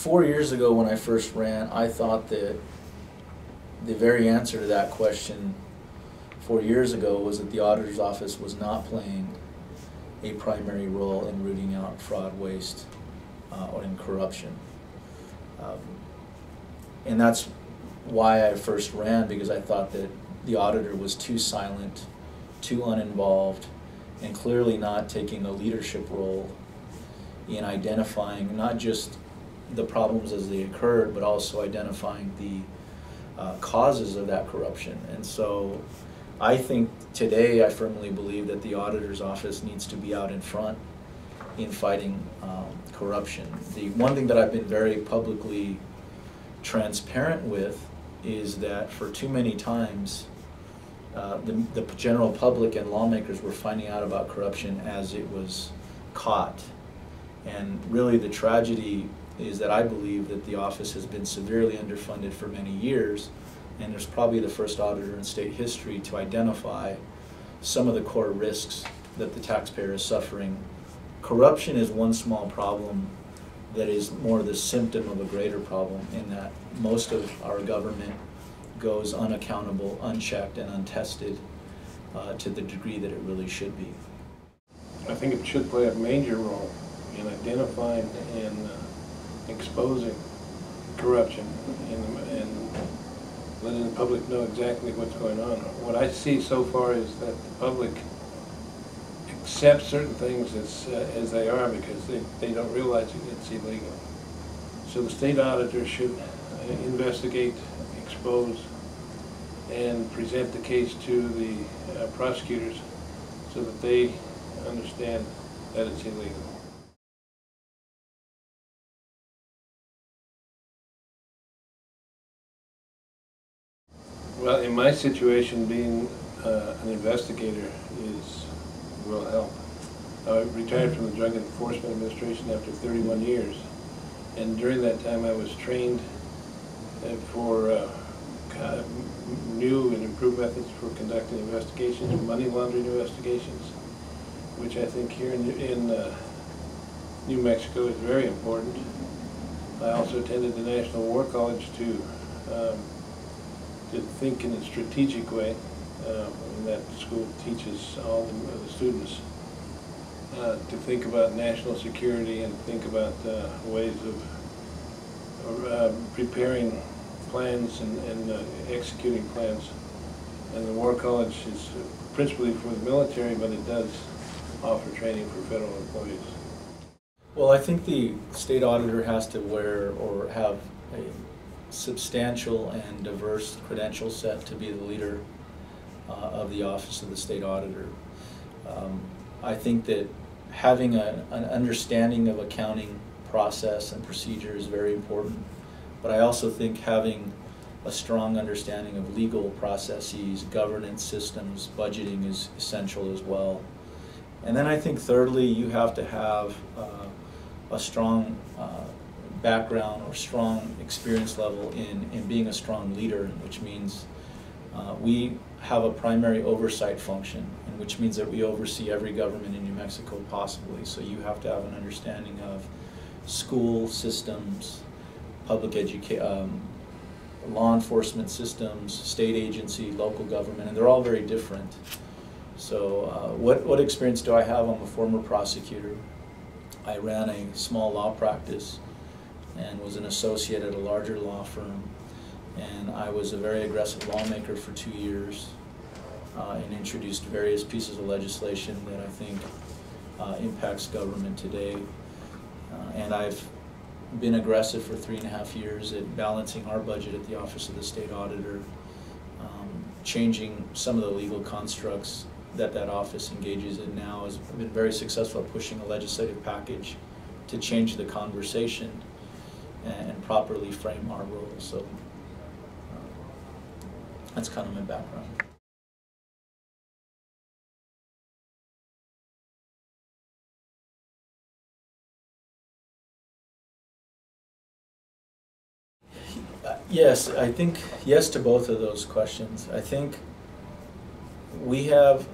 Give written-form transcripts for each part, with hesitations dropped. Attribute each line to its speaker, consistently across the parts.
Speaker 1: 4 years ago when I first ran, I thought that the very answer to that question 4 years ago was that the auditor's office was not playing a primary role in rooting out fraud, waste, or in corruption. And that's why I first ran, because I thought that the auditor was too silent, too uninvolved, and clearly not taking a leadership role in identifying not just the problems as they occurred, but also identifying the causes of that corruption. And so I think today I firmly believe that the auditor's office needs to be out in front in fighting corruption. The one thing that I've been very publicly transparent with is that for too many times the general public and lawmakers were finding out about corruption as it was caught. And really the tragedy is that I believe that the office has been severely underfunded for many years, and there's probably the first auditor in state history to identify some of the core risks that the taxpayer is suffering. Corruption is one small problem that is more the symptom of a greater problem, in that most of our government goes unaccountable, unchecked, and untested to the degree that it really should be.
Speaker 2: I think it should play a major role in identifying and exposing corruption and letting the public know exactly what's going on. What I see so far is that the public accepts certain things as they are because they don't realize it's illegal. So the state auditor should investigate, expose, and present the case to the prosecutors so that they understand that it's illegal. Well, in my situation, being an investigator will help. I retired from the Drug Enforcement Administration after 31 years, and during that time I was trained for new and improved methods for conducting investigations, money laundering investigations, which I think here in New Mexico is very important. I also attended the National War College to think in a strategic way, and that school teaches all the students to think about national security and think about ways of preparing plans and executing plans. And the War College is principally for the military, but it does offer training for federal employees.
Speaker 1: Well, I think the state auditor has to wear or have a substantial and diverse credential set to be the leader of the Office of the State Auditor. I think that having an understanding of accounting process and procedure is very important, but I also think having a strong understanding of legal processes, governance systems, budgeting is essential as well. And then I think thirdly, you have to have a strong background or strong experience level in being a strong leader, which means we have a primary oversight function, and which means that we oversee every government in New Mexico possibly. So you have to have an understanding of school systems, public education, law enforcement systems, state agency, local government, and they're all very different. So what experience do I have? I'm a former prosecutor. I ran a small law practice and was an associate at a larger law firm, and I was a very aggressive lawmaker for 2 years and introduced various pieces of legislation that I think impacts government today. And I've been aggressive for 3.5 years at balancing our budget at the Office of the State Auditor, changing some of the legal constructs that office engages in now. Has been very successful at pushing a legislative package to change the conversation and properly frame our role. So that's kind of my background. Yes, I think yes to both of those questions. I think we have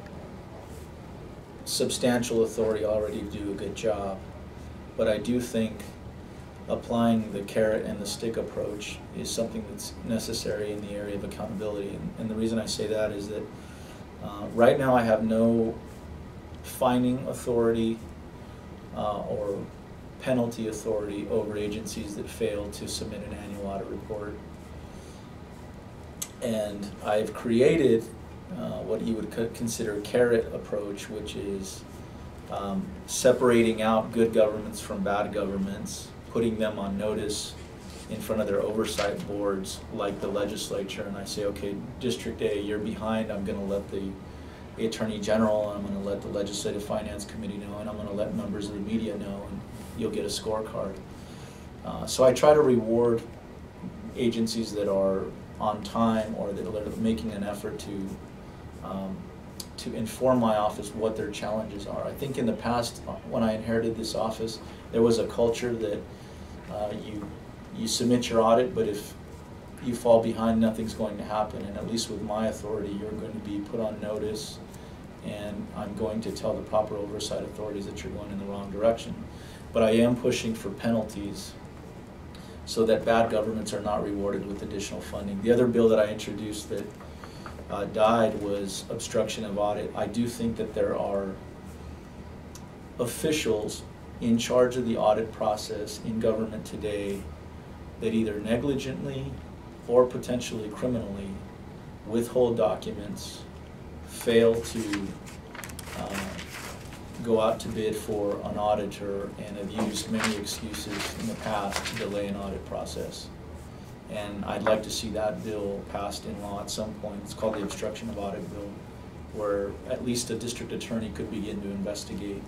Speaker 1: substantial authority already to do a good job, but I do think applying the carrot and the stick approach is something that's necessary in the area of accountability. And the reason I say that is that right now I have no fining authority or penalty authority over agencies that fail to submit an annual audit report. And I've created what you would consider a carrot approach, which is separating out good governments from bad governments, putting them on notice in front of their oversight boards like the legislature, and I say, okay, District A, you're behind, I'm going to let the Attorney General, and I'm going to let the Legislative Finance Committee know, and I'm going to let members of the media know, and you'll get a scorecard. So I try to reward agencies that are on time or that are making an effort to inform my office what their challenges are. I think in the past, when I inherited this office, there was a culture that you submit your audit, but if you fall behind, nothing's going to happen. And at least with my authority, you're going to be put on notice, and I'm going to tell the proper oversight authorities that you're going in the wrong direction. But I am pushing for penalties so that bad governments are not rewarded with additional funding. The other bill that I introduced that died was obstruction of audit. I do think that there are officials in charge of the audit process in government today that either negligently or potentially criminally withhold documents, fail to go out to bid for an auditor, and have used many excuses in the past to delay an audit process. And I'd like to see that bill passed in law at some point. It's called the obstruction of audit bill, where at least a district attorney could begin to investigate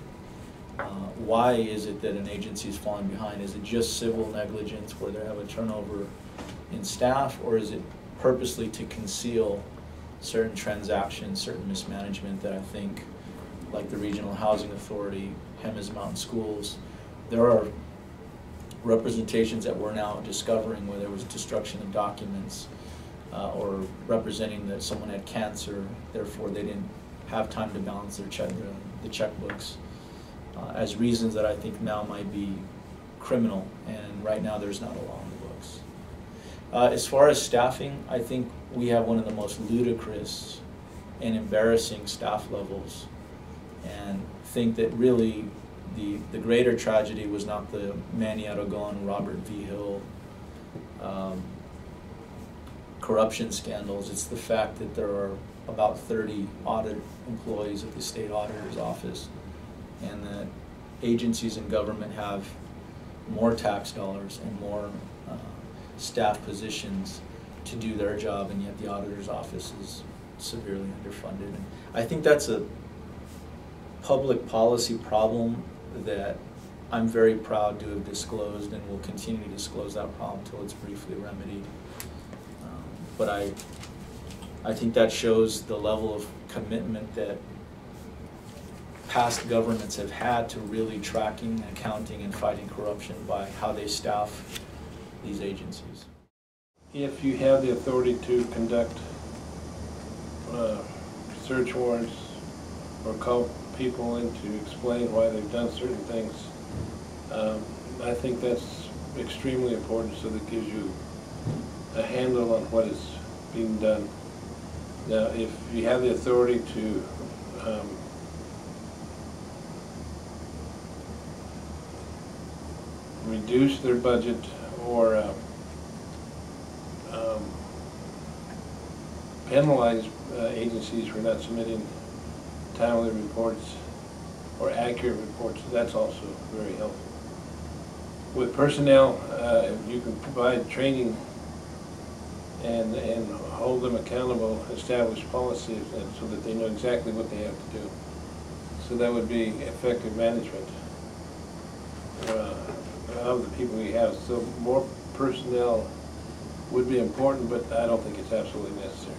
Speaker 1: why is it that an agency is falling behind. Is it just civil negligence where they have a turnover in staff, or is it purposely to conceal certain transactions, certain mismanagement that I think, like the Regional Housing Authority, Jemez Mountain Schools, there are representations that we're now discovering where there was destruction of documents or representing that someone had cancer, therefore they didn't have time to balance their the checkbooks, as reasons that I think now might be criminal, and right now there's not a law in the books. As far as staffing, I think we have one of the most ludicrous and embarrassing staff levels, and think that really the greater tragedy was not the Manny Aragon, Robert V. Hill corruption scandals. It's the fact that there are about 30 audit employees at the State Auditor's Office, and that agencies in government have more tax dollars and more staff positions to do their job, and yet the Auditor's Office is severely underfunded. And I think that's a public policy problem that I'm very proud to have disclosed, and will continue to disclose that problem until it's briefly remedied. But I think that shows the level of commitment that past governments have had to really tracking, accounting, and fighting corruption by how they staff these agencies.
Speaker 2: If you have the authority to conduct search warrants or call people in to explain why they've done certain things, I think that's extremely important, so that gives you a handle on what is being done. Now, if you have the authority to reduce their budget or penalize agencies for not submitting timely reports or accurate reports, that's also very helpful. With personnel, if you can provide training and hold them accountable, establish policies so that they know exactly what they have to do. So that would be effective management of the people we have. So more personnel would be important, but I don't think it's absolutely necessary.